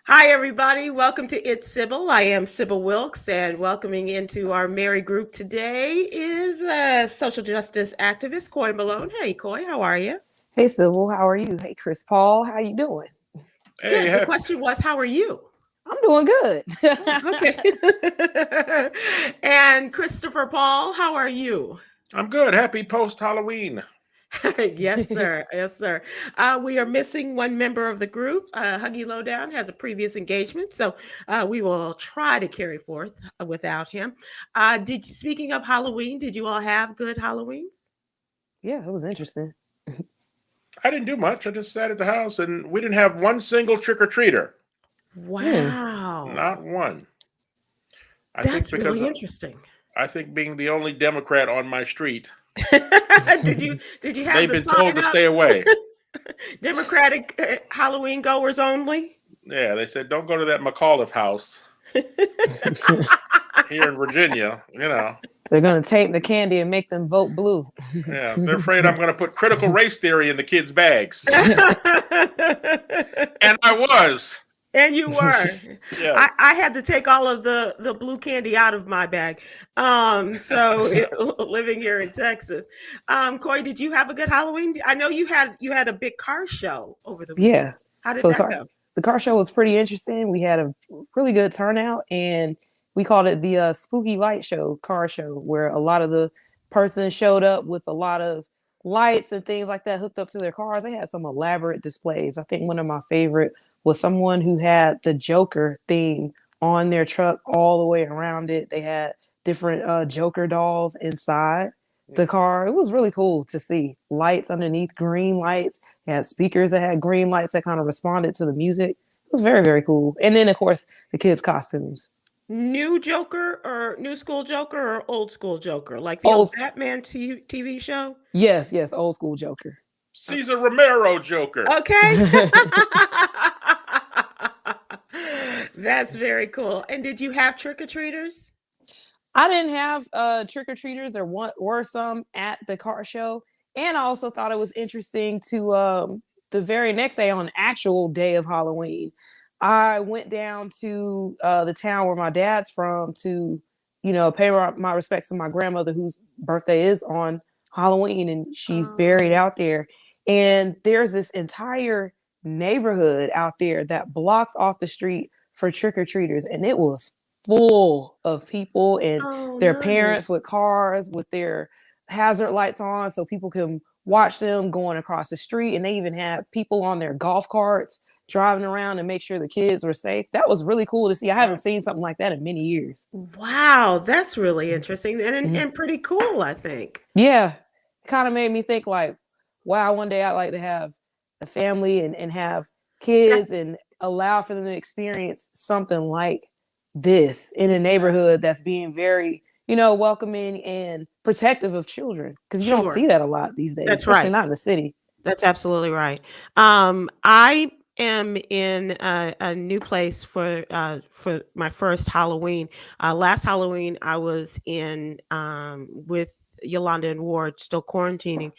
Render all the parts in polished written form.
Hi, everybody. Welcome to It's Sybil. I am Sybil Wilkes, and welcoming into our merry group today is social justice activist Coy Malone. Hey, Coy, how are you? Hey Sybil, how are you? Hey Chris Paul, how you doing? Hey, Good. The question was, how are you? I'm doing good. Okay. And Christopher Paul, how are you? I'm good. Happy post-Halloween. Yes, sir. Yes, sir. We are missing one member of the group. Huggy Lowdown has a previous engagement, so we will try to carry forth without him. Speaking of Halloween, did you all have good Halloweens? Yeah, it was interesting. I didn't do much. I just sat at the house, and we didn't have one single trick-or-treater. Wow, Not one. I think that's because really interesting. I think being the only Democrat on my street, Did you have they've the been told sign to up? stay away. Democratic Halloween goers only? Yeah, they said don't go to that McAuliffe house here in Virginia. They're gonna taint the candy and make them vote blue. Yeah, they're afraid I'm going to put critical race theory in the kids' bags, and I was. And you were. Yeah. I had to take all of the blue candy out of my bag. Living here in Texas. Coy, did you have a good Halloween? I know you had a big car show over the weekend. Yeah. How did So that go? the car show was pretty interesting. We had a really good turnout, and we called it the Spooky Light Show car show, where a lot of the persons showed up with a lot of lights and things like that hooked up to their cars. They had some elaborate displays. I think one of my favorite was someone who had the Joker theme on their truck all the way around it. They had different Joker dolls inside the car. It was really cool to see lights underneath, green lights. They had speakers that had green lights that kind of responded to the music. It was very, very cool. And then, of course, the kids' costumes. New Joker or new school Joker or old school Joker? Like the old Old, Batman TV show? yes, old school Joker. Caesar Romero Joker. Okay. That's very cool. And did you have trick-or-treaters? I didn't have trick-or-treaters or some at the car show. And I also thought it was interesting to the very next day, on actual day of Halloween, I went down to the town where my dad's from to, pay my respects to my grandmother, whose birthday is on Halloween, and she's buried out there. And there's this entire neighborhood out there that blocks off the street for trick-or-treaters, and it was full of people and their parents Nice. with cars with their hazard lights on so people can watch them going across the street. And they even had people on their golf carts driving around and make sure the kids were safe. That was really cool to see. I haven't seen something like that in many years. Wow, that's really interesting and pretty cool, I think. Yeah, it kind of made me think like, wow, one day I'd like to have a family and have kids and allow for them to experience something like this in a neighborhood that's being very, welcoming and protective of children, because you don't see that a lot these days. That's especially right. not in the city. That's absolutely right. I am in a new place for my first Halloween. Last Halloween, I was in with Yolanda and Ward, still quarantining,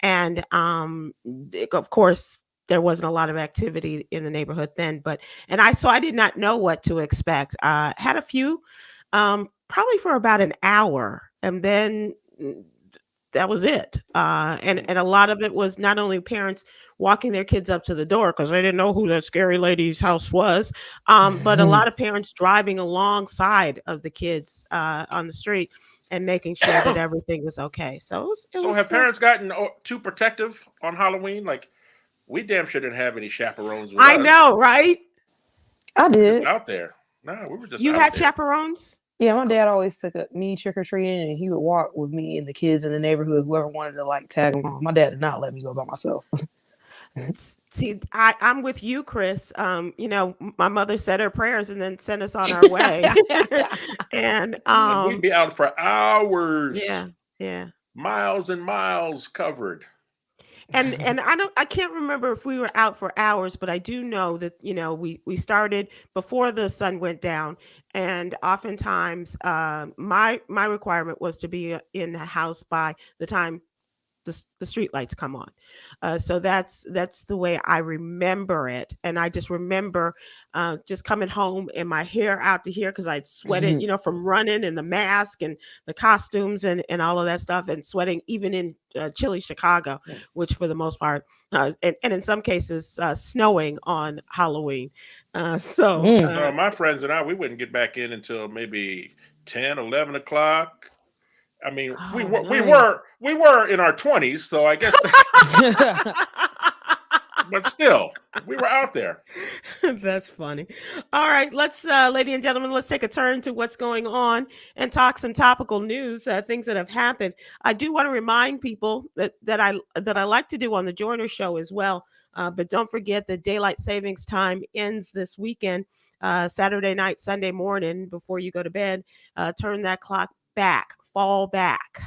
and of course there wasn't a lot of activity in the neighborhood then. So I did not know what to expect. Had a few, probably for about an hour, and then that was it. And a lot of it was not only parents walking their kids up to the door because they didn't know who that scary lady's house was, but a lot of parents driving alongside of the kids on the street and making sure that everything was okay. So have parents gotten too protective on Halloween? Like, we damn sure didn't have any chaperones with us. I know, right? I We were did. just out there. No, we were just You out had there. chaperones? Yeah, my dad always took me trick-or-treating, and he would walk with me and the kids in the neighborhood, whoever wanted to like tag along. My dad did not let me go by myself. See, I'm with you, Chris. My mother said her prayers and then sent us on our way. And we'd be out for hours. Yeah. Miles and miles covered. And I can't remember if we were out for hours, but I do know that we started before the sun went down, and oftentimes my requirement was to be in the house by the time the street lights come on. So that's the way I remember it. And I just remember just coming home and my hair out to here because I'd sweated, from running and the mask and the costumes and all of that stuff, and sweating even in chilly Chicago, which for the most part, and in some cases, snowing on Halloween. My friends and I, we wouldn't get back in until maybe 10, 11 o'clock. I mean, we were in our 20s, so I guess, but still, we were out there. That's funny. All right, let's, ladies and gentlemen, let's take a turn to what's going on and talk some topical news, things that have happened. I do want to remind people that I like to do on the Joyner Show as well. But don't forget that daylight savings time ends this weekend, Saturday night, Sunday morning, before you go to bed. Turn that clock back, fall back.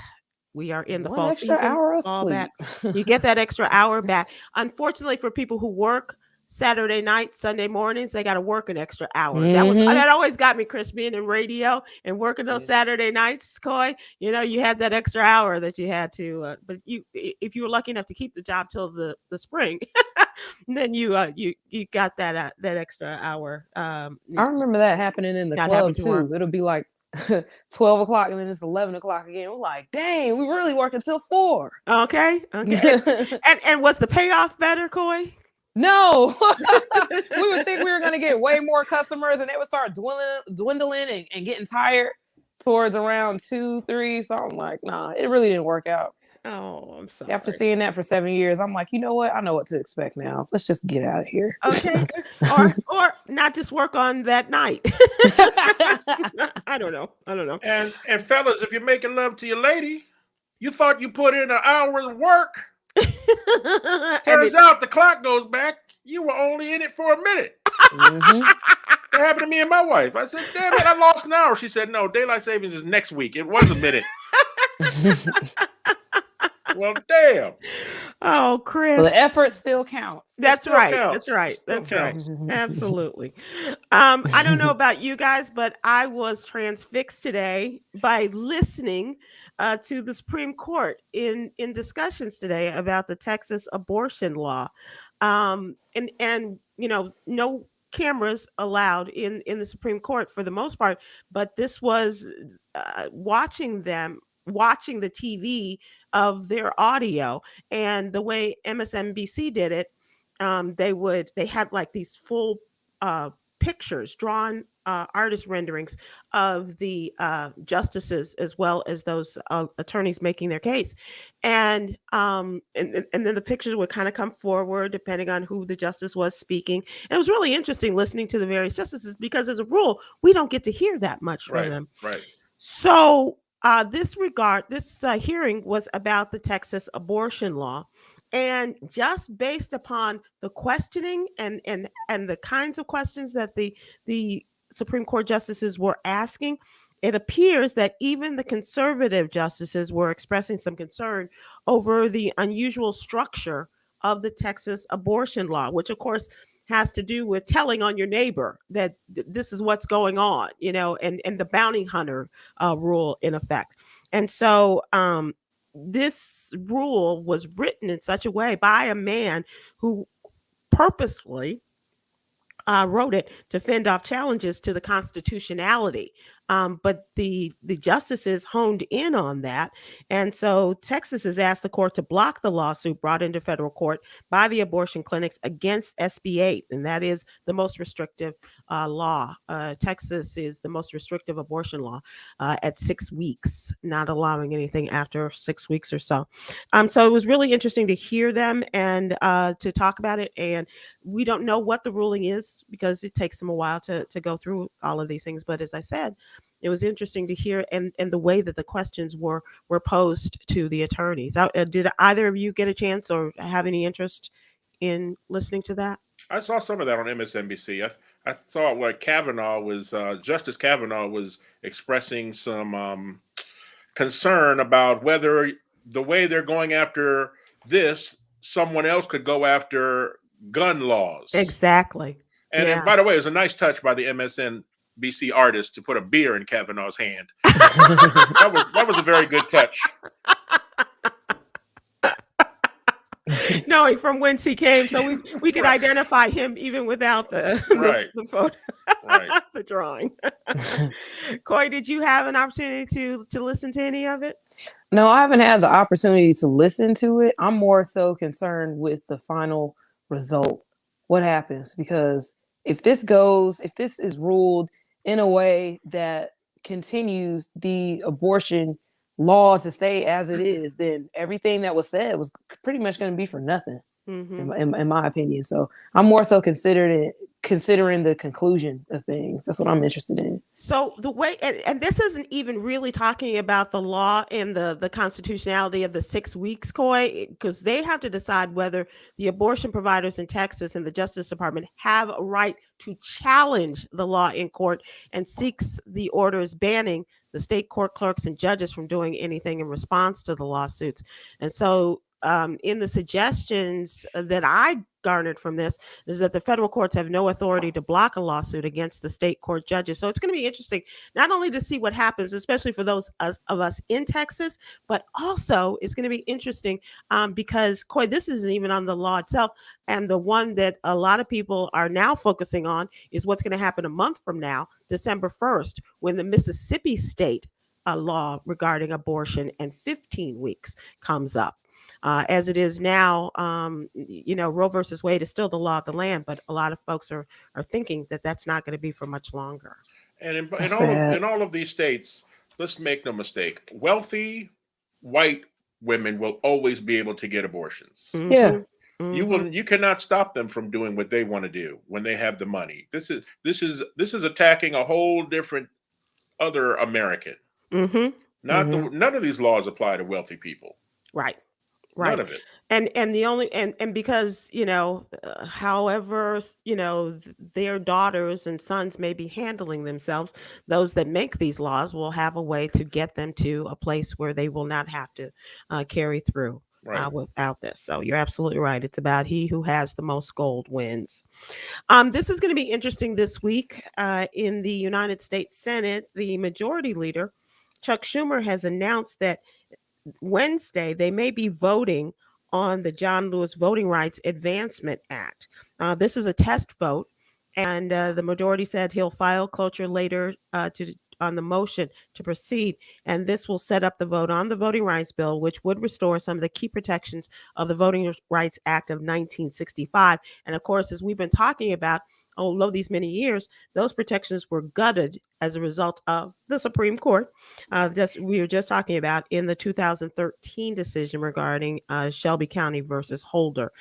We are in the fall season. Hour of fall sleep. back. You get that extra hour back. Unfortunately, for people who work Saturday night, Sunday mornings, they got to work an extra hour. That always got me, Chris, being in radio and working those Saturday nights, Coy. You had that extra hour that you had to. But if you were lucky enough to keep the job till the spring, then you got that extra hour. I remember that happening in the club too. It'll be like 12 o'clock and then it's 11 o'clock again. We're like, dang, we really work until 4. Okay. and was the payoff better, Coy? No. We would think we were going to get way more customers and they would start dwindling and getting tired towards around 2, 3. So I'm like, nah, it really didn't work out. Oh, I'm sorry. After seeing that for 7 years, I'm like, you know what? I know what to expect now. Let's just get out of here. Okay. or not just work on that night. I don't know. And fellas, if you're making love to your lady, you thought you put in an hour's work. Turns out the clock goes back. You were only in it for a minute. That happened to me and my wife. I said, damn it, I lost an hour. She said, no, daylight savings is next week. It was a minute. Well, damn. Oh, Chris. Well, the effort still counts. That's right. Absolutely. I don't know about you guys, but I was transfixed today by listening to the Supreme Court in discussions today about the Texas abortion law. And no cameras allowed in the Supreme Court for the most part, but this was watching the TV of their audio, and the way MSNBC did it, they had like these full pictures, drawn artist renderings of the justices as well as those attorneys making their case, and then the pictures would kind of come forward depending on who the justice was speaking. And it was really interesting listening to the various justices, because as a rule we don't get to hear that much from them. Right. So this hearing was about the Texas abortion law, and just based upon the questioning and the kinds of questions that the Supreme Court justices were asking, it appears that even the conservative justices were expressing some concern over the unusual structure of the Texas abortion law, which of course has to do with telling on your neighbor that this is what's going on, and the bounty hunter rule in effect. And so this rule was written in such a way by a man who purposefully wrote it to fend off challenges to the constitutionality. But the justices honed in on that. And so Texas has asked the court to block the lawsuit brought into federal court by the abortion clinics against SB 8. And that is the most restrictive law. Texas is the most restrictive abortion law at 6 weeks, not allowing anything after 6 weeks or so. So it was really interesting to hear them and to talk about it. And we don't know what the ruling is because it takes them a while to go through all of these things. But as I said, it was interesting to hear and the way that the questions were posed to the attorneys. Did either of you get a chance or have any interest in listening to that? I saw some of that on MSNBC. I saw what Justice Kavanaugh was expressing some concern about whether the way they're going after this, someone else could go after gun laws. Exactly. And by the way, it was a nice touch by the MSNBC artist to put a beer in Kavanaugh's hand. That was a very good touch. knowing from whence he came, so we could identify him even without Right. the photo, Right. the drawing. Coy, did you have an opportunity to listen to any of it? No, I haven't had the opportunity to listen to it. I'm more so concerned with the final result. What happens? Because if this is ruled in a way that continues the abortion law to stay as it is, then everything that was said was pretty much going to be for nothing, in my opinion. So I'm more so considering the conclusion of things. That's what I'm interested in. So the way, and this isn't even really talking about the law and the constitutionality of the 6 weeks, Coy, because they have to decide whether the abortion providers in Texas and the Justice Department have a right to challenge the law in court and seeks the orders banning the state court clerks and judges from doing anything in response to the lawsuits. And so in the suggestions that I garnered from this is that the federal courts have no authority to block a lawsuit against the state court judges. So it's going to be interesting not only to see what happens, especially for those of us in Texas, but also it's going to be interesting because, Coy, this isn't even on the law itself. And the one that a lot of people are now focusing on is what's going to happen a month from now, December 1st, when the Mississippi state law regarding abortion and 15 weeks comes up. As it is now, Roe versus Wade is still the law of the land, but a lot of folks are thinking that that's not going to be for much longer. And in all of these states, let's make no mistake, wealthy white women will always be able to get abortions. Yeah. You cannot stop them from doing what they want to do when they have the money. This is attacking a whole different other American. None of these laws apply to wealthy people. Right. None of it. And the only and because however their daughters and sons may be handling themselves, those that make these laws will have a way to get them to a place where they will not have to carry through without this. So you're absolutely right. It's about he who has the most gold wins. This is going to be interesting this week in the United States Senate. The majority leader, Chuck Schumer, has announced that Wednesday they may be voting on the John Lewis Voting Rights Advancement Act. This is a test vote, and the majority said he'll file cloture later on the motion to proceed, and this will set up the vote on the voting rights bill, which would restore some of the key protections of the Voting Rights Act of 1965. And of course, as we've been talking about all these many years, those protections were gutted as a result of the Supreme Court. We were just talking about in the 2013 decision regarding Shelby County versus Holder.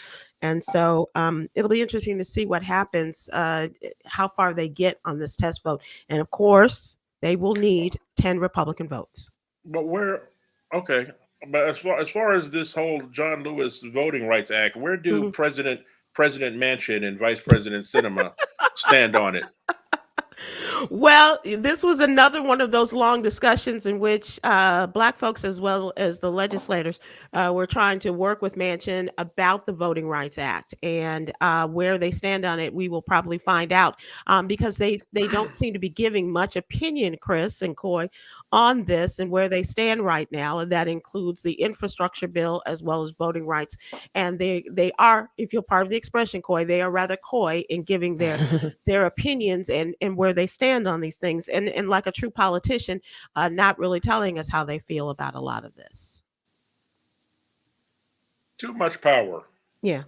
And so it'll be interesting to see what happens, how far they get on this test vote. And of course, they will need 10 Republican votes. But but as far as this whole John Lewis Voting Rights Act, where do President Manchin and Vice President Sinema stand on it? Well, this was another one of those long discussions in which Black folks, as well as the legislators, were trying to work with Manchin about the Voting Rights Act, and where they stand on it, we will probably find out because they don't seem to be giving much opinion, Chris and Coy, on this and where they stand right now, and that includes the infrastructure bill as well as voting rights. And they are, if you're part of the expression, Coy, they are rather coy in giving their opinions and where they stand on these things, and like a true politician, not really telling us how they feel about a lot of this. Too much power. Yeah.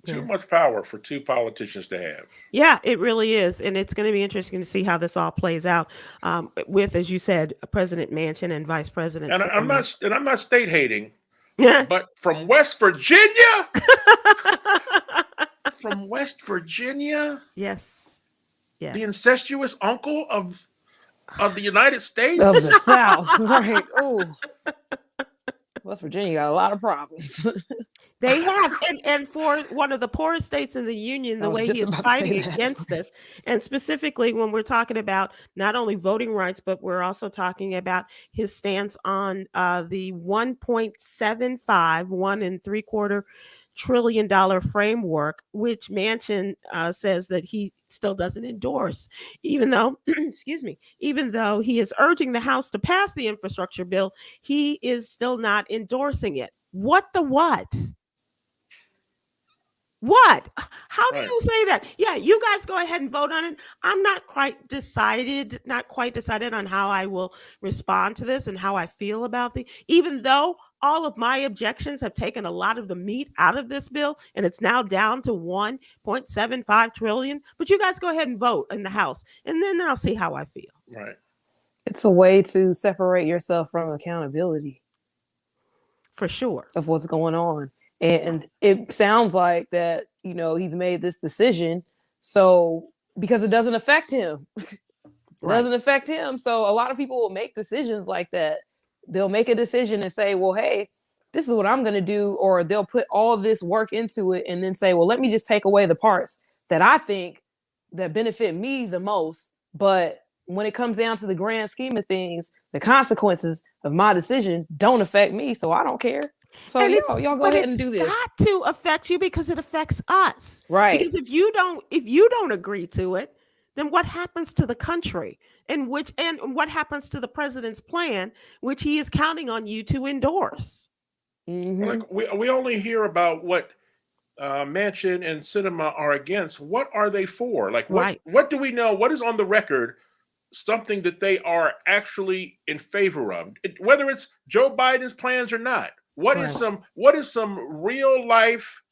Too much power for two politicians to have. Yeah, it really is. And it's going to be interesting to see how this all plays out with, as you said, President Manchin and Vice President. And I'm not state hating, but from West Virginia, Yes. The incestuous uncle of the United States, of the South, right? Oh, West Virginia got a lot of problems. They have, and for one of the poorest states in the union, the way he is fighting against this, and specifically when we're talking about not only voting rights, but we're also talking about his stance on the 1.75, $1.75 trillion framework, which Manchin says that he still doesn't endorse, even though, even though he is urging the House to pass the infrastructure bill, he is still not endorsing it. What? What? How do Right. you say that? Yeah, you guys go ahead and vote on it. I'm not quite decided on how I will respond to this and how I feel about even though all of my objections have taken a lot of the meat out of this bill and it's now down to 1.75 trillion. But you guys go ahead and vote in the House and then I'll see how I feel. Right. It's a way to separate yourself from accountability For sure. of what's going on. And it sounds like that, he's made this decision. So because it doesn't affect him, doesn't affect him. So a lot of people will make decisions like that. They'll make a decision and say, well, hey, this is what I'm going to do. Or they'll put all this work into it and then say, well, let me just take away the parts that I think that benefit me the most. But when it comes down to the grand scheme of things, the consequences of my decision don't affect me. So I don't care. So y'all go ahead and do this. It's got to affect you because it affects us. Right. Because if you don't agree to it, then what happens to the country and what happens to the president's plan, which he is counting on you to endorse? Mm-hmm. Like we only hear about what Manchin and Sinema are against. What are they for? Like what do we know? What is on the record? Something that they are actually in favor of, whether it's Joe Biden's plans or not. What is some real life,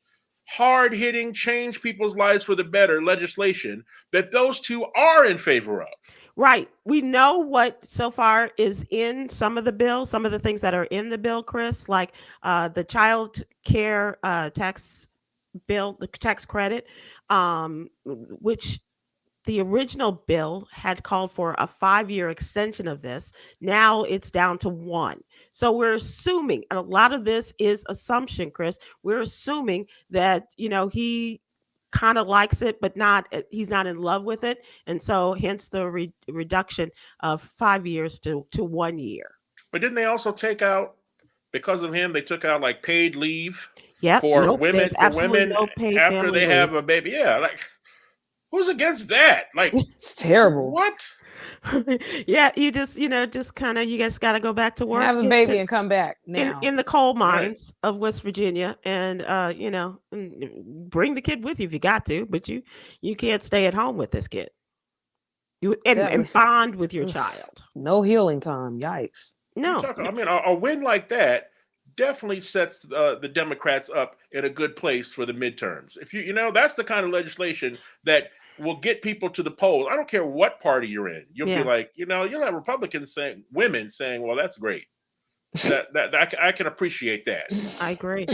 hard hitting, change people's lives for the better legislation that those two are in favor of? Right. We know what so far is in some of the bills, some of the things that are in the bill, Chris, like the child care tax bill, the tax credit, which the original bill had called for a 5-year extension of this. Now it's down to 1. So we're assuming, and a lot of this is assumption, Chris, we're assuming that, he kind of likes it, but he's not in love with it. And so hence the reduction of 5 years to 1 year. But didn't they also take out, because of him, they took out like paid leave for women after they have a baby? Yeah, like, who's against that? Like, it's terrible. What? Yeah, you just kind of, you guys got to go back to work, have a baby and come back now in the coal mines of West Virginia, and bring the kid with you if you got to, but you can't stay at home with this kid. And bond with your child. No healing time. Yikes. No. I mean, a win like that definitely sets the Democrats up in a good place for the midterms. If that's the kind of legislation that will get people to the polls. I don't care what party you're in. You'll be like, you'll have Republicans women saying, well, that's great. that I can appreciate that. I agree.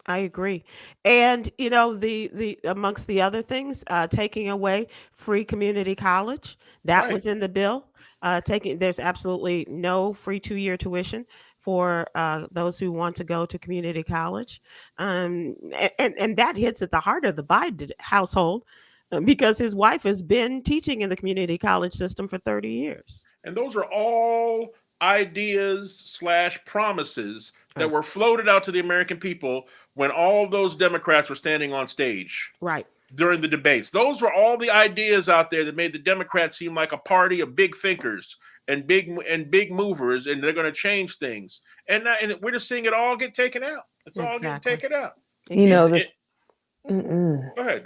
I agree. And, the amongst the other things, taking away free community college, that was in the bill. There's absolutely no free 2-year tuition for those who want to go to community college. And that hits at the heart of the Biden household because his wife has been teaching in the community college system for 30 years. And those are all ideas / promises that were floated out to the American people when all those Democrats were standing on stage. Right. During the debates. Those were all the ideas out there that made the Democrats seem like a party of big thinkers and big movers, and they're going to change things. And we're just seeing it all get taken out. It's all getting taken out. This. Go ahead.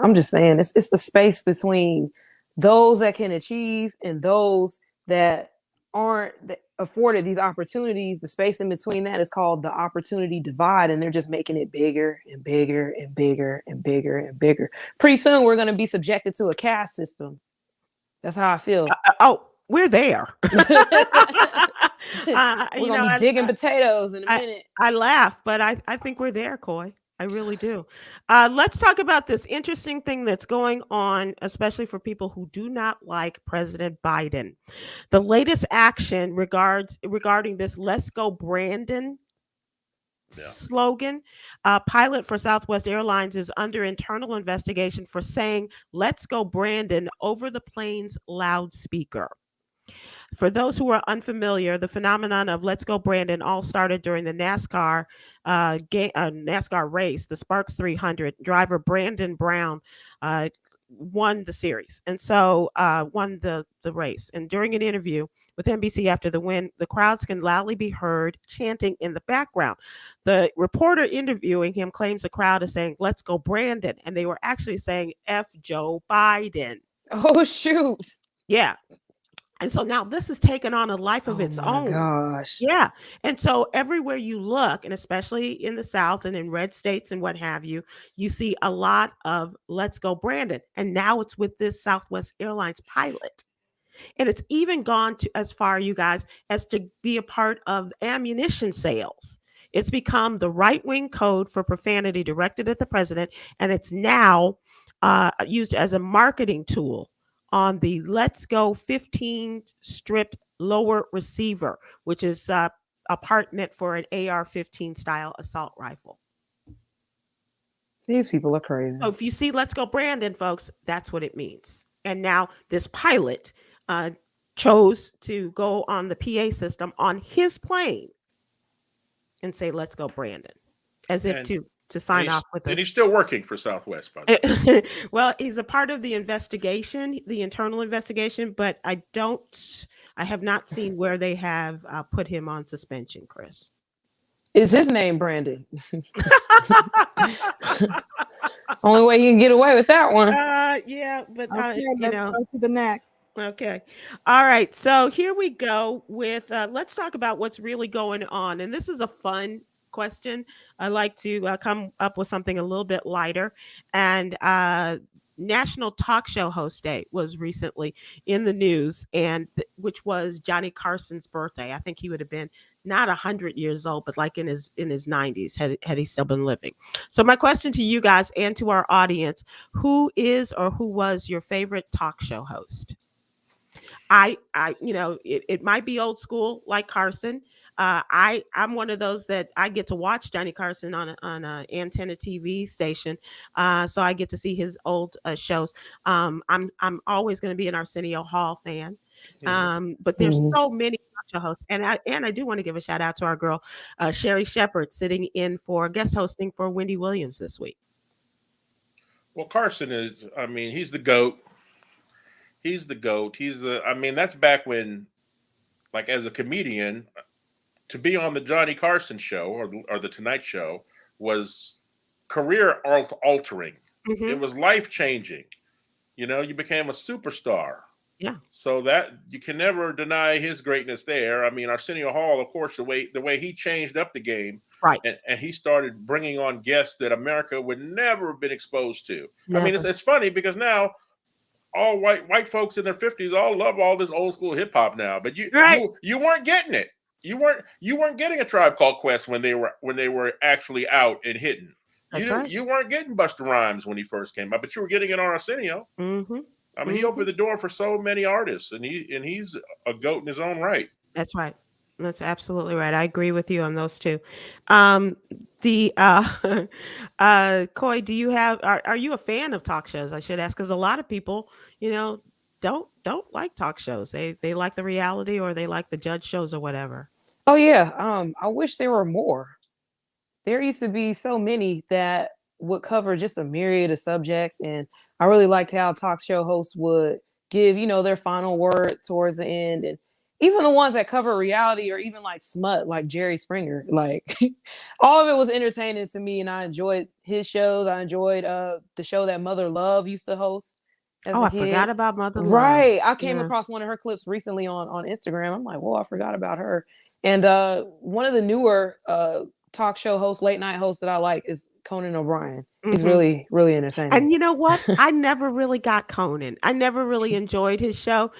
I'm just saying, it's the space between those that can achieve and those that aren't afforded these opportunities. The space in between that is called the opportunity divide, and they're just making it bigger and bigger and bigger and bigger and bigger. Pretty soon, we're going to be subjected to a caste system. That's how I feel. We're there. We're going to be digging potatoes in a minute. I laugh, but I think we're there, Coy. I really do. Let's talk about this interesting thing that's going on, especially for people who do not like President Biden. The latest action regarding this "Let's Go Brandon" slogan. Pilot for Southwest Airlines is under internal investigation for saying "Let's Go Brandon" over the plane's loudspeaker. For those who are unfamiliar, the phenomenon of "Let's Go Brandon" all started during the NASCAR NASCAR race, the Sparks 300. Driver Brandon Brown won the series, and so won the race. And during an interview with NBC after the win, the crowds can loudly be heard chanting in the background. The reporter interviewing him claims the crowd is saying, "Let's go, Brandon," and they were actually saying, "F Joe Biden." Oh shoot. Yeah. And so now this has taken on a life of its own. Gosh. Yeah. And so everywhere you look, and especially in the South and in red states and what have you, you see a lot of "Let's go, Brandon." And now it's with this Southwest Airlines pilot. And it's even gone to as far, you guys, as to be a part of ammunition sales. It's become the right-wing code for profanity directed at the president, and it's now used as a marketing tool on the Let's Go 15 stripped lower receiver, which is a part meant for an AR-15 style assault rifle. These people are crazy. So if you see "Let's go, Brandon," folks, that's what it means. And now this pilot chose to go on the PA system on his plane and say "Let's go, Brandon," as if to sign off with it. And he's still working for Southwest, by the way. Well, he's a part of the investigation, the internal investigation, but I have not seen where they have put him on suspension, Chris. Is his name Brandon? It's the only way he can get away with that one. Yeah, but Okay, let's go to the next. Okay. All right. So here we go with let's talk about what's really going on. And this is a fun question. I like to come up with something a little bit lighter. And National Talk Show Host Day was recently in the news, and which was Johnny Carson's birthday. I think he would have been not 100 years old, but like in his 90s had he still been living. So my question to you guys and to our audience: who is or who was your favorite talk show host? It might be old school like Carson. I'm one of those that I get to watch Johnny Carson on a antenna TV station, so I get to see his old shows. I'm always going to be an Arsenio Hall fan, but there's so many show hosts, and I do want to give a shout out to our girl Sherry Shepard, sitting in for guest hosting for Wendy Williams this week. Well, Carson is, he's the GOAT. He's the GOAT. That's back when, like, as a comedian, to be on the Johnny Carson show or the Tonight Show was career altering. Mm-hmm. It was life changing. You became a superstar. Yeah. So that you can never deny his greatness there. Arsenio Hall, of course, the way he changed up the game, right? And he started bringing on guests that America would never have been exposed to. Never. It's funny because now all white folks in their 50s all love all this old school hip hop now, but you weren't getting it. You weren't getting A Tribe Called Quest when they were actually out and hitting. That's right. You weren't getting Busta Rhymes when he first came out, but you were getting it on Arsenio. Mm-hmm. He opened the door for so many artists, and he's a GOAT in his own right. That's right. That's absolutely right. I agree with you on those two. Coy, do you are you a fan of talk shows? I should ask, because a lot of people, don't like talk shows. They like the reality, or they like the judge shows or whatever. Oh yeah. I wish there were more. There used to be so many that would cover just a myriad of subjects, and I really liked how talk show hosts would give, their final word towards the end, and even the ones that cover reality or even like smut, like Jerry Springer, like all of it was entertaining to me, and I enjoyed his shows. I enjoyed the show that Mother Love used to host. I forgot about Mother Love. Right. I came across one of her clips recently on Instagram. I'm like, whoa, I forgot about her. And one of the newer talk show hosts, late night hosts that I like is Conan O'Brien. He's really, really entertaining. And you know what? I never really got Conan. I never really enjoyed his show.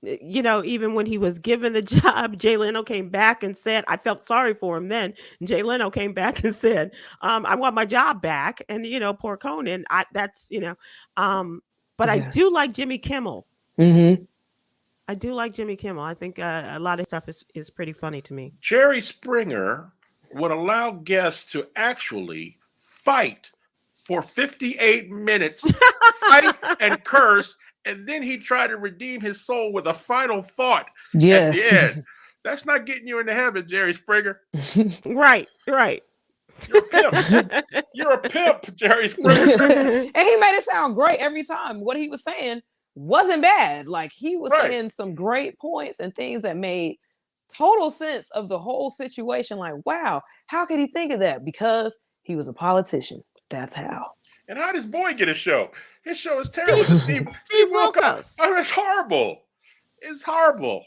Even when he was given the job, Jay Leno came back and said, I felt sorry for him then. And Jay Leno came back and said, I want my job back. And, poor Conan, but I do like Jimmy Kimmel. Mm-hmm. I do like Jimmy Kimmel. I think a lot of stuff is pretty funny to me. Jerry Springer would allow guests to actually fight for 58 minutes, fight and curse, and then he tried to redeem his soul with a final thought at the end. That's not getting you into heaven, Jerry Springer. Right. You're a pimp. You're a pimp, Jerry Springer. And he made it sound great every time. What he was saying wasn't bad. Like he was saying some great points and things that made total sense of the whole situation. Like, wow, how could he think of that? Because he was a politician. That's how. And how does Boy get a show? His show is terrible. Steve Wilkes. Oh, it's horrible. It's horrible.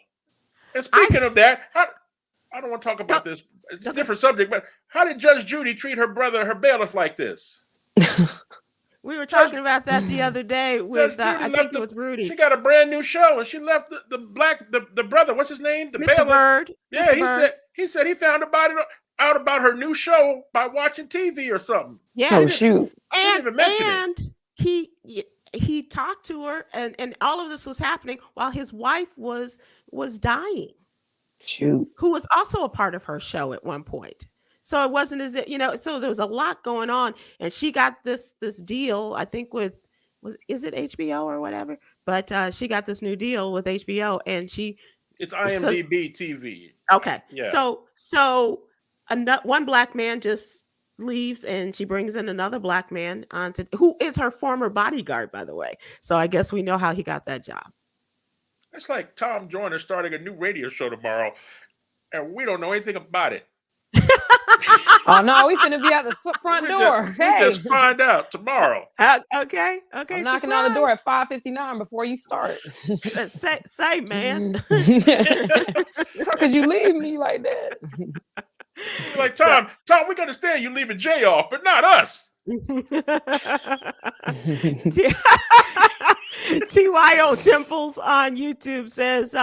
And speaking of that, I don't want to talk about this. It's a different subject, but how did Judge Judy treat her brother, her bailiff, like this? We were talking about that the other day with I think with Rudy. She got a brand new show, and she left the brother. What's his name? The Mr. bailiff. Bird. Yeah, Mr. he said he found out about her new show by watching TV or something. Yeah. Oh shoot. And he talked to her, and all of this was happening while his wife was dying. Shoot. Who was also a part of her show at one point. So it wasn't as if, so there was a lot going on, and she got this deal, I think is it HBO or whatever? But she got this new deal with HBO, and it's IMDb TV. Okay. Yeah. So one black man just leaves, and she brings in another black man who is her former bodyguard, by the way. So I guess we know how he got that job. It's like Tom Joyner starting a new radio show tomorrow, and we don't know anything about it. Oh no, we finna be at the front door. We just find out tomorrow. Okay. I'm knocking on the door at 5:59 before you start. say, man. How could you leave me like that? Like Tom, we can understand you leaving Jay off, but not us. TYO Temples on YouTube says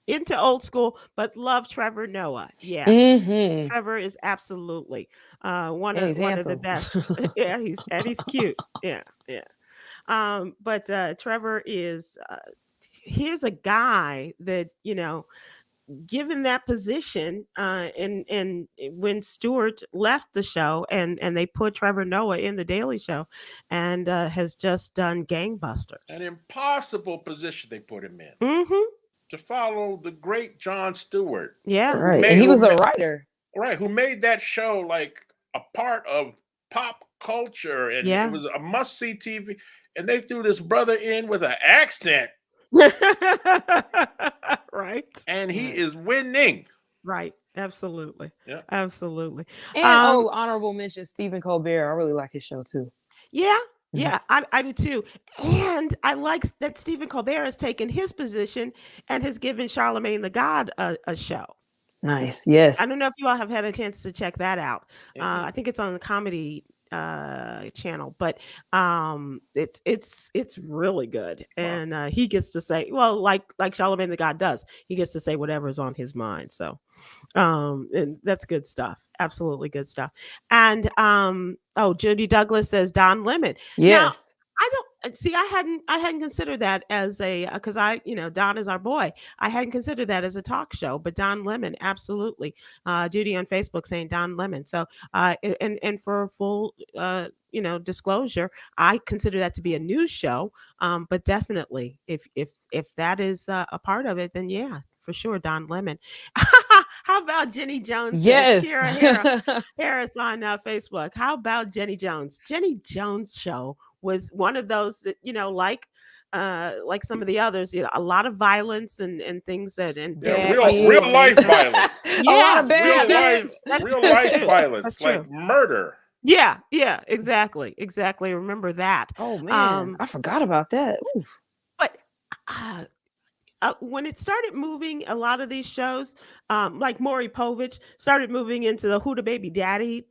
into old school, but love Trevor Noah. Yeah. Mm-hmm. Trevor is absolutely one of the best. Yeah, he's cute. Yeah. But Trevor is here's a guy that, given that position, and when Stewart left the show and they put Trevor Noah in the Daily Show, and has just done gangbusters. An impossible position they put him in. Mm-hmm. To follow the great Jon Stewart. Yeah. Right. And he was a writer. Right. Who made that show like a part of pop culture. And it was a must-see TV. And they threw this brother in with an accent. Right. And he is winning. Right. Absolutely. Yeah. Absolutely. And honorable mention, Stephen Colbert. I really like his show too. Yeah. Yeah, I do too. And I like that Stephen Colbert has taken his position and has given Charlemagne the God a show. Nice. Yes. I don't know if you all have had a chance to check that out. I think it's on the Comedy channel, but it's really good. And he gets to say, well, like Charlemagne the God does, he gets to say whatever's on his mind. So and that's good stuff. Absolutely good stuff. And Judy Douglas says Don Lemon. Yes. Now, I don't see. I hadn't considered that as a because Don is our boy. I hadn't considered that as a talk show, but Don Lemon, absolutely. Judy on Facebook saying Don Lemon. So and for full disclosure, I consider that to be a news show. But definitely, if that is a part of it, then yeah, for sure, Don Lemon. How about Jenny Jones? Yes. Kira Harris on Facebook. How about Jenny Jones? Jenny Jones show was one of those that, like some of the others, a lot of violence and things that real life violence. A lot of bad real life violence, like murder. Yeah, exactly. Remember that. Oh man, I forgot about that. Ooh. But when it started moving, a lot of these shows, like Maury Povich, started moving into the Who the Baby Daddy,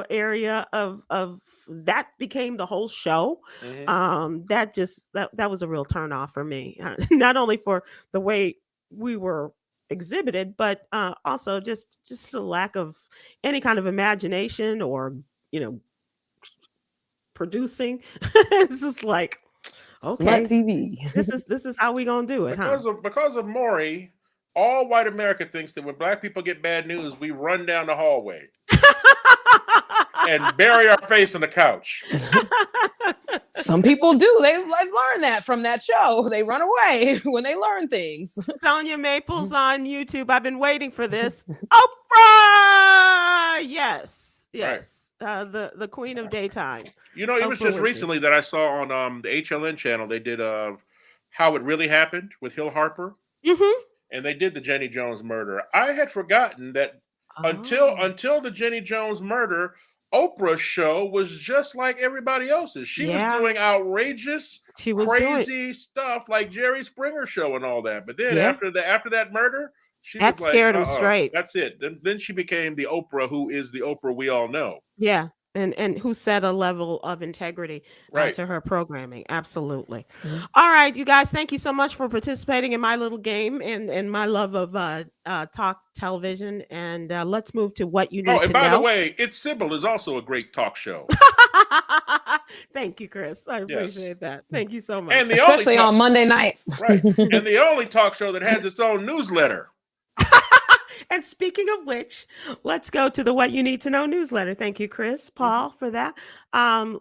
area of that became the whole show. Mm-hmm. That was a real turnoff for me, not only for the way we were exhibited, but also just a lack of any kind of imagination or producing. It's just like, okay, TV. this is how we gonna do it, because of Maury, all white America thinks that when black people get bad news, we run down the hallway and bury our face on the couch. Some people do. They learn that from that show. They run away when they learn things. Sonia Maples on YouTube. I've been waiting for this. Oprah. Yes. Right. the queen of daytime. You know, it was Oprah just Winfrey. recently that I saw on the HLN channel they did How It Really Happened with Hill Harper, Mm-hmm. and they did the Jenny Jones murder. I had forgotten that Oh, until the Jenny Jones murder, Oprah's show was just like everybody else's. She was yeah. doing outrageous, She was doing. crazy stuff like Jerry Springer show and all that. But then Yeah. after that murder, she was That like, scared him straight. that's it. Then she became the Oprah who is the Oprah we all know. Yeah. And who set a level of integrity Right. to her programming. Absolutely. Mhm. All right, you guys, thank you so much for participating in my little game and my love of talk television. And let's move to what you Oh, need and to by the know. way, It's Sybil is also a great talk show. Thank you, Chris. I appreciate that. Thank you so much. And the Especially only on Monday nights. right. And the only talk show that has its own newsletter. And speaking of which, let's go to the What You Need to Know newsletter. Thank you, Chris, Paul, for that.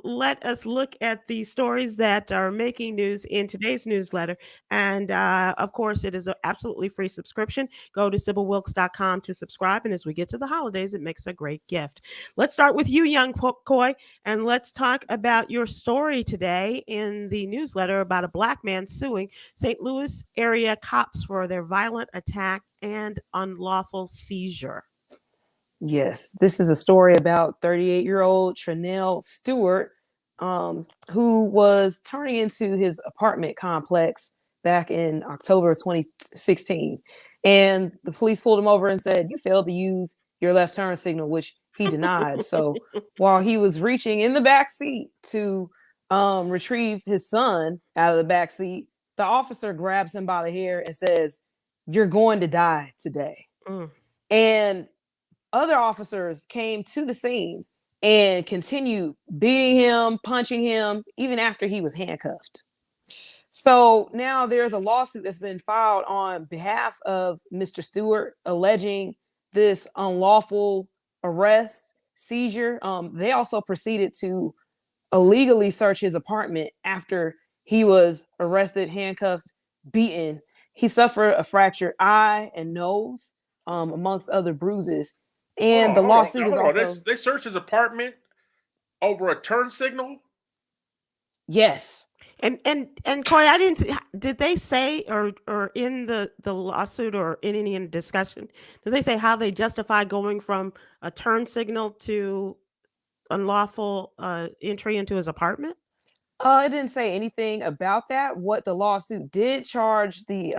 Let us look at the stories that are making news in today's newsletter. And of course, it is an absolutely free subscription. Go to SybilWilkes.com to subscribe. And as we get to the holidays, it makes a great gift. Let's start with you, young Coy, and let's talk about your story today in the newsletter about a Black man suing St. Louis area cops for their violent attack and unlawful seizure. Yes, this is a story about 38-year-old Tranell Stewart, who was turning into his apartment complex back in October of 2016. And the police pulled him over and said, "You failed to use your left turn signal," which he denied. So while he was reaching in the back seat to retrieve his son out of the back seat, the officer grabs him by the hair and says, "You're going to die today." Mm. And other officers came to the scene and continued beating him, punching him, even after he was handcuffed. So now there's a lawsuit that's been filed on behalf of Mr. Stewart alleging this unlawful arrest, seizure. They also proceeded to illegally search his apartment after he was arrested, handcuffed, beaten. He suffered a fractured eye and nose, amongst other bruises. And the lawsuit is also They searched his apartment over a turn signal. yes. And Coy, I didn't. Did they say or in the lawsuit or in any discussion, did they say how they justify going from a turn signal to unlawful entry into his apartment? It didn't say anything about that. What the lawsuit did charge the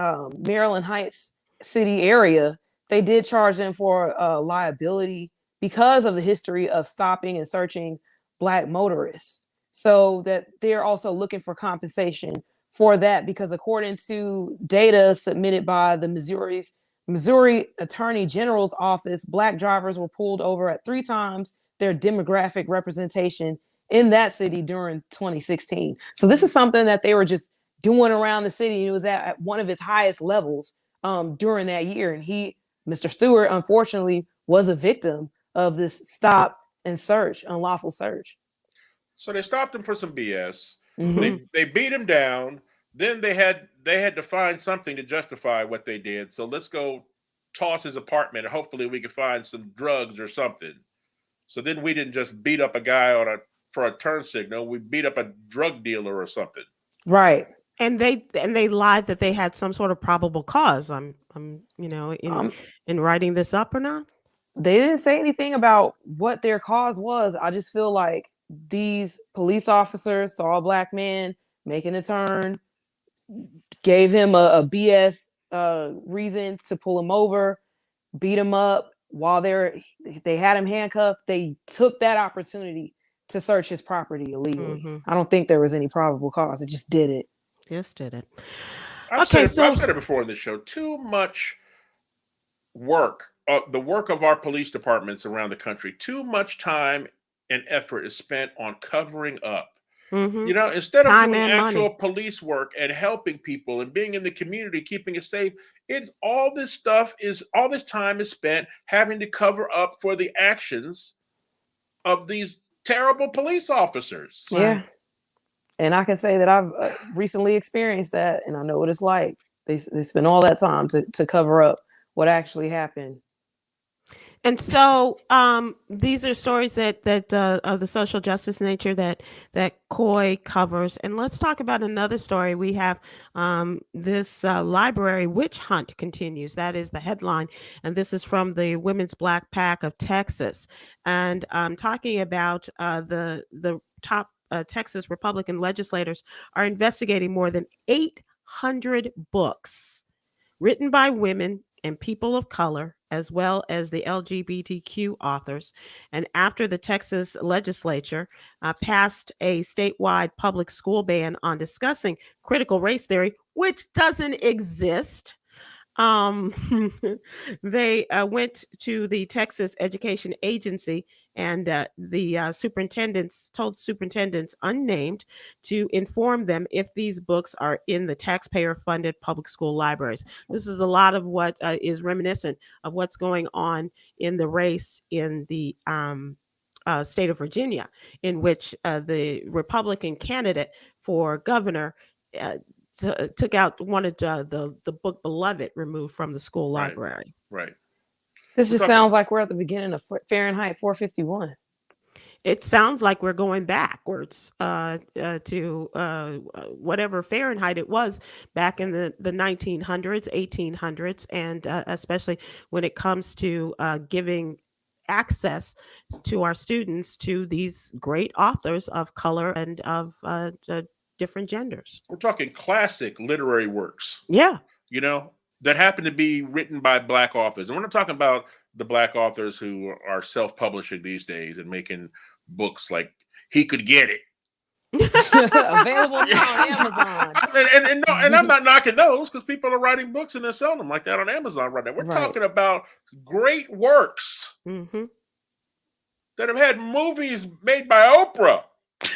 Maryland Heights city area, they did charge them for liability because of the history of stopping and searching Black motorists. So that they're also looking for compensation for that, because according to data submitted by the Missouri Attorney General's office, Black drivers were pulled over at 3 times their demographic representation in that city during 2016. So this is something that they were just doing around the city. It was at one of its highest levels during that year. And Mr. Stewart, unfortunately, was a victim of this stop and search, unlawful search. So they stopped him for some BS. Mhm. They beat him down. Then they had to find something to justify what they did. So let's go toss his apartment and hopefully we can find some drugs or something. So then we didn't just beat up a guy for a turn signal. We beat up a drug dealer or something. Right. And they lied that they had some sort of probable cause. I'm in writing this up or not. They didn't say anything about what their cause was. I just feel like these police officers saw a Black man making a turn, gave him a BS reason to pull him over, beat him up while they had him handcuffed. They took that opportunity to search his property illegally. Mhm. I don't think there was any probable cause. It just did it. Just did it. I've said it before in this show. Too much work, the work of our police departments around the country, too much time and effort is spent on covering up. Mhm. You know, instead of Time doing and actual money. police work and helping people and being in the community, keeping it safe, all this time is spent having to cover up for the actions of these terrible police officers. Right. Yeah. And I can say that I've recently experienced that, and I know what it's like. They spend all that time to cover up what actually happened. And so these are stories that of the social justice nature that Coy covers. And let's talk about another story. We have this library witch hunt continues. That is the headline, and this is from the Women's Black Pack of Texas. And talking about the top Texas Republican legislators are investigating more than 800 books written by women and people of color, as well as the LGBTQ authors. And after the Texas legislature passed a statewide public school ban on discussing critical race theory, which doesn't exist, um, they went to the Texas Education Agency, and the superintendents told superintendents unnamed to inform them if these books are in the taxpayer-funded public school libraries. This is a lot of what is reminiscent of what's going on in the race in the state of Virginia, in which the Republican candidate for governor uh, wanted the book Beloved removed from the school Right. library. Right. This We're just talking- sounds like we're at the beginning of Fahrenheit 451. It sounds like we're going backwards to whatever Fahrenheit it was back in the 1900s, 1800s, and especially when it comes to giving access to our students to these great authors of color and of different genders. We're talking classic literary works, Yeah. you know, that happen to be written by Black authors. And we're not talking about the Black authors who are self-publishing these days and making books like He Could Get It. Available now on Amazon. And I'm not knocking those, because people are writing books and they're selling them like that on Amazon right now. We're Right. talking about great works Mm-hmm. that have had movies made by Oprah.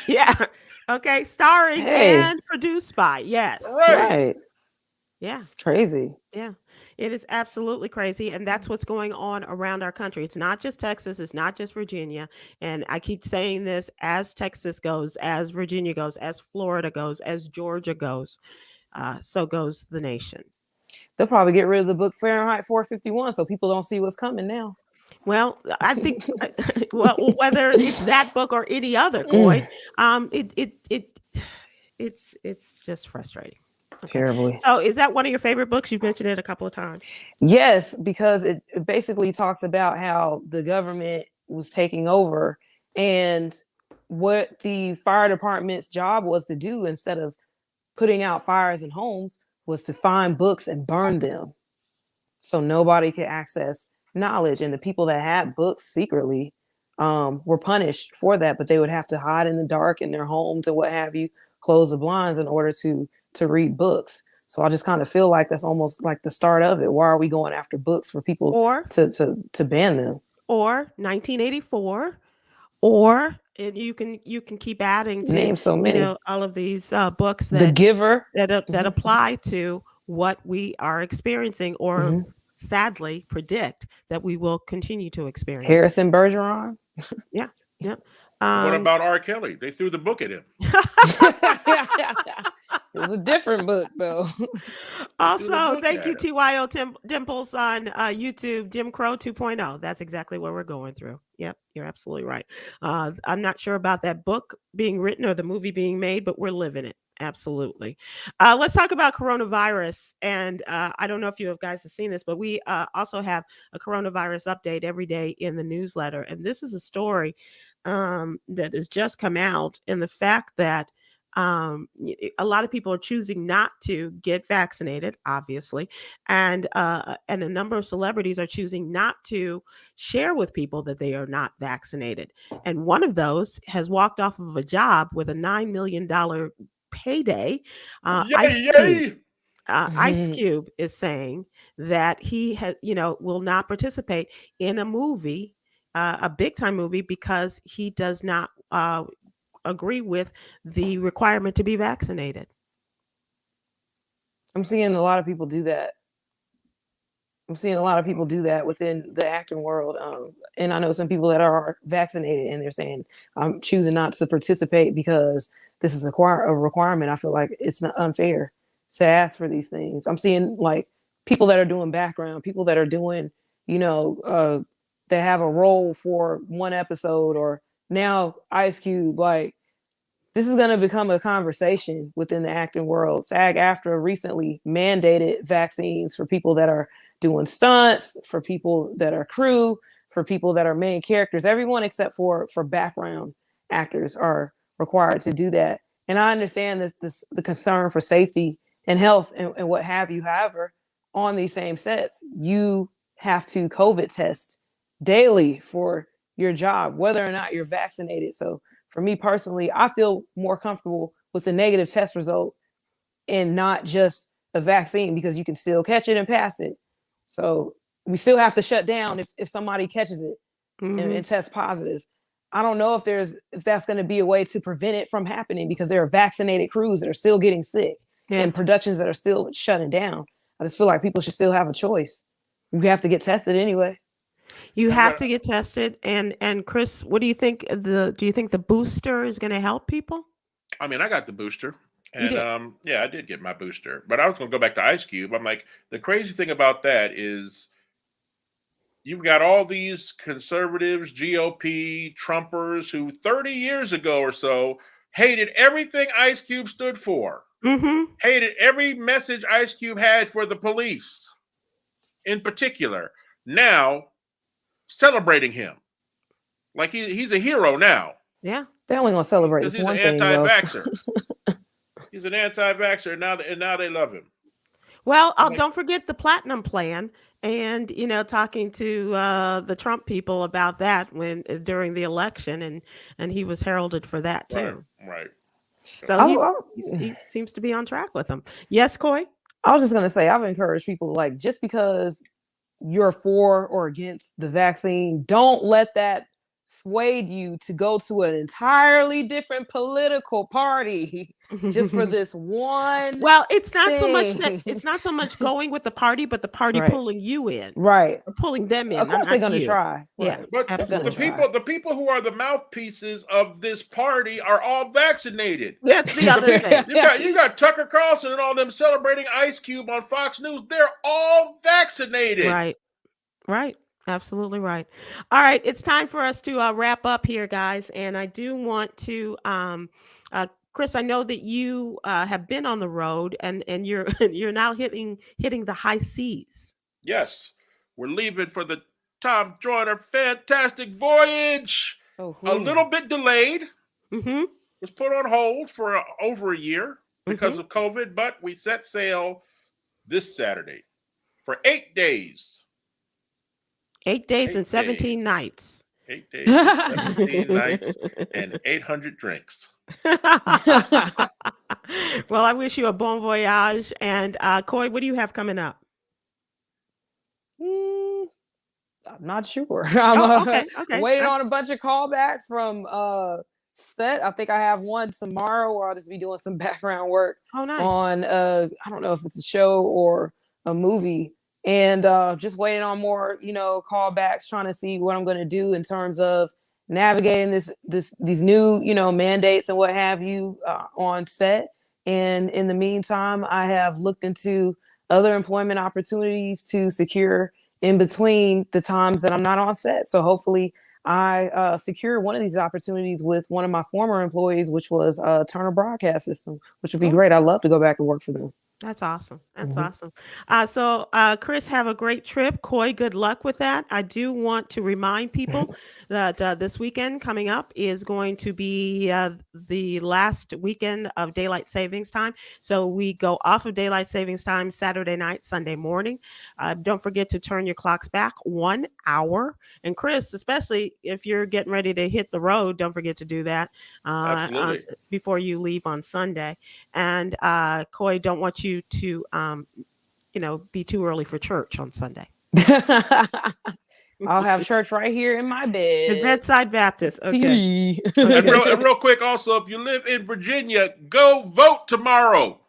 Yeah. Okay. Starring Hey. and produced by. Yes. Right. Yeah. It's crazy. Yeah. It is absolutely crazy. And that's what's going on around our country. It's not just Texas. It's not just Virginia. And I keep saying this: as Texas goes, as Virginia goes, as Florida goes, as Georgia goes, so goes the nation. They'll probably get rid of the book Fahrenheit 451 so people don't see what's coming now. Well, I think well, whether it's that book or any other, Coy, it's just frustrating. Okay. Terribly. So, is that one of your favorite books? You've mentioned it a couple of times. Yes, because it basically talks about how the government was taking over and what the fire department's job was to do instead of putting out fires in homes was to find books and burn them so nobody could access knowledge. And the people that had books secretly were punished for that, but they would have to hide in the dark in their homes and what have you, close the blinds in order to read books. So I just kind of feel like that's almost like the start of it. Why are we going after books for people Or to ban them? or 1984, or and you can keep adding to Name so many. all of these books The that Giver. that apply to what we are experiencing, or Mhm. sadly predict that we will continue to experience. Harrison Bergeron. Yep. What about R. Kelly? They threw the book at him. It was a different book though. Also, look thank at you, it. TYO Dimples on YouTube, Jim Crow 2.0. That's exactly what we're going through. Yep, you're absolutely right. I'm not sure about that book being written or the movie being made, but we're living it. Absolutely. Let's talk about coronavirus. And I don't know if you guys have seen this, but we also have a coronavirus update every day in the newsletter. And this is a story that has just come out, and the fact that a lot of people are choosing not to get vaccinated, obviously, and a number of celebrities are choosing not to share with people that they are not vaccinated. And one of those has walked off of a job with a $9 million payday. Yay! Ice Cube is saying that he has, will not participate in a movie, a big time movie, because he does not agree with the requirement to be vaccinated. I'm seeing a lot of people do that. I'm seeing a lot of people do that within the acting world. And I know some people that are vaccinated and they're saying, I'm choosing not to participate because this is a requirement. I feel like it's not unfair to ask for these things. I'm seeing like people that are doing background, people that are doing, that have a role for one episode, or now Ice Cube. Like, this is going to become a conversation within the acting world. SAG-AFTRA recently mandated vaccines for people that are doing stunts, for people that are crew, for people that are main characters. Everyone except for background actors are required to do that. And I understand that the concern for safety and health and what have you. However, on these same sets, you have to COVID test daily for your job, whether or not you're vaccinated. So for me personally, I feel more comfortable with a negative test result and not just a vaccine, because you can still catch it and pass it. So we still have to shut down if somebody catches it and tests positive. I don't know if that's going to be a way to prevent it from happening, because there are vaccinated crews that are still getting sick and productions that are still shutting down. I just feel like people should still have a choice. You have to get tested anyway. You have to get tested. And Chris, what do you think? Do you think the booster is going to help people? I mean, I got the booster. And yeah, I did get my booster. But I was going to go back to Ice Cube. I'm like, the crazy thing about that is you've got all these conservatives, GOP, Trumpers who 30 years ago or so hated everything Ice Cube stood for. Hated every message Ice Cube had for the police in particular. Now, celebrating him. Like he's a hero now. Yeah. They're only going to celebrate this one thing, though. He's an anti-vaxxer, and now they love him. Well, don't forget the platinum plan, and talking to the Trump people about that during the election, and he was heralded for that too. Right. So he seems to be on track with them. Yes, Coy? I was just going to say, I've encouraged people, like, just because you're for or against the vaccine, don't let that swayed you to go to an entirely different political party just for this one. Well, it's not so much going with the party, but the party pulling you in, right? Or pulling them in. Of course, they're going to try. Yeah, but the people who are the mouthpieces of this party are all vaccinated. That's the other thing. You got Tucker Carlson and all them celebrating Ice Cube on Fox News. They're all vaccinated. Right. Absolutely right. All right, it's time for us to wrap up here, guys. And I do want to, Chris, I know that you have been on the road, and you're now hitting the high seas. Yes, we're leaving for the Tom Joyner fantastic voyage. A little bit delayed. Was put on hold for over a year because of COVID, but we set sail this Saturday for 8 days. 8 days and 17 nights. 8 days, 17 nights, and 800 drinks. Well, I wish you a bon voyage. And Coy, what do you have coming up? I'm not sure. I'm okay. Waiting on a bunch of callbacks from set. I think I have one tomorrow where I'll just be doing some background work on I don't know if it's a show or a movie. And just waiting on more, callbacks, trying to see what I'm going to do in terms of navigating these new, mandates and what have you on set. And in the meantime, I have looked into other employment opportunities to secure in between the times that I'm not on set. So hopefully I secure one of these opportunities with one of my former employees, which was Turner Broadcast System, which would be great. I'd love to go back and work for them. That's awesome. Awesome. So Chris, have a great trip. Coy, good luck with that. I do want to remind people that this weekend coming up is going to be the last weekend of daylight savings time. So we go off of daylight savings time Saturday night, Sunday morning. Don't forget to turn your clocks back 1 hour. And Chris, especially if you're getting ready to hit the road, don't forget to do that before you leave on Sunday. And Coy, don't want you to be too early for church on Sunday. I'll have church right here in my bed. The Bedside Baptist. Okay. And real quick, also, if you live in Virginia, go vote tomorrow.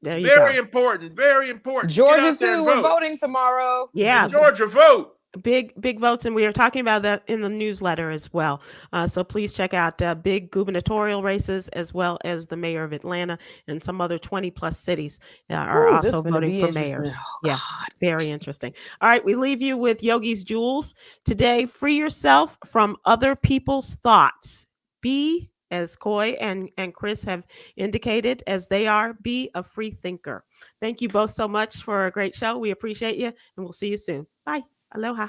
There you Very go. important. Very important. Georgia too. We're voting tomorrow. Yeah. Georgia, vote. big votes, and we are talking about that in the newsletter as well. So please check out big gubernatorial races, as well as the mayor of Atlanta, and some other 20 plus cities are Ooh, this also gonna voting be for interesting. mayors. Oh, Yeah, God. very interesting. All right, we leave you with Yogi's Jewels today. Free yourself from other people's thoughts. Be, as Coy and Chris have indicated, as they are, be a free thinker. Thank you both so much for a great show. We appreciate you, and we'll see you soon. Bye. Aloha.